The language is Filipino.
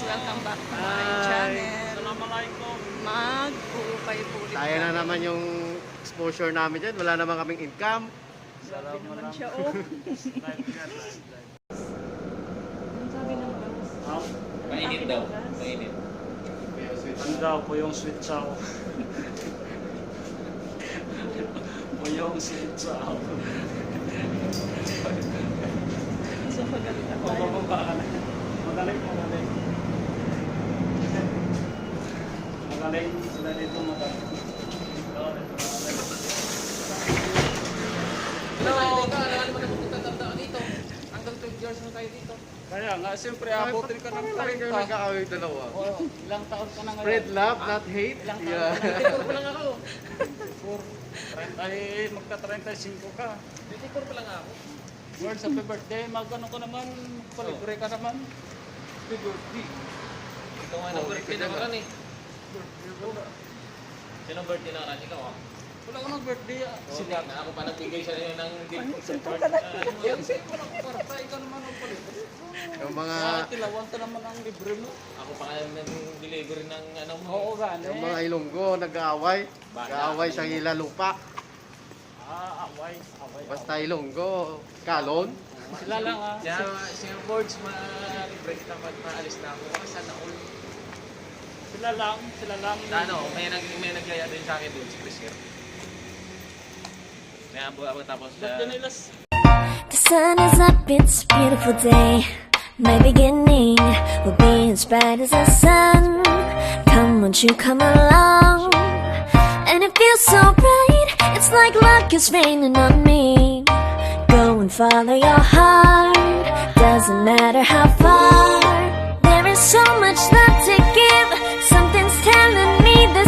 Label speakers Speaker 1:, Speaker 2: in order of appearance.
Speaker 1: welcome back to my channel.
Speaker 2: Assalamualaikum.
Speaker 1: Mag-uukay po ulit.
Speaker 3: Kaya na naman yung exposure namin dyan. Wala naman kaming income.
Speaker 1: Sabi naman siya, oh. Ang sabi ng gas.
Speaker 4: Mainit daw. Mainit.
Speaker 2: Tanda po yung sweet chow. Po yung sweet chow.
Speaker 1: So, pagalit ako.
Speaker 2: Magaling. Magaling sila dito magaling.
Speaker 4: Alam mo na pupunta dito. Hanggang 12 years mo tayo dito.
Speaker 2: Kaya nga, siyempre abutin ka ng
Speaker 3: Lagi kayo
Speaker 2: 40.
Speaker 3: nagkaaway dalawa.
Speaker 2: Oo, ilang taon ka na ngayon?
Speaker 3: Spread love, not hate.
Speaker 2: Ilang taon
Speaker 3: Yeah.
Speaker 2: ka na?
Speaker 4: 24 pa lang ako.
Speaker 2: ay magta-35 ka.
Speaker 4: 24 pa lang ako.
Speaker 2: Words happy birthday, magano ka naman, palibre ka naman.
Speaker 4: Happy birthday. Ito nga ng birthday na karan eh. Sino birthday na karan? Ikaw ah.
Speaker 2: Wala ko ng birthday.
Speaker 4: Sila na ako pa nagbigay sa inyo ng gift.
Speaker 2: Yung set mo lang kwarta, ikaw naman ang palibre.
Speaker 3: Yung mga
Speaker 2: Tilawan ka naman ang libre mo.
Speaker 4: Ako pa kaya nag-deliver ng ano mo.
Speaker 2: Oo, gani.
Speaker 3: yung mga Ilonggo nag-aaway. Nag-aaway sa hilalupa.
Speaker 2: Away.
Speaker 3: Basta Ilonggo, kalon.
Speaker 2: Sila lang ah.
Speaker 4: Siya boards ma-break na pag maalis na ako. Kasi sana all.
Speaker 2: Sila lang.
Speaker 4: Ano, may nagyaya din sa akin doon, si Chris here. May abo tapos
Speaker 2: Birthday nila.
Speaker 5: The sun is up, it's a beautiful day. My beginning will be as bright as the sun. Come, won't you come along? And it feels so bright, it's like luck is raining on me. Go and follow your heart, doesn't matter how far. There is so much left to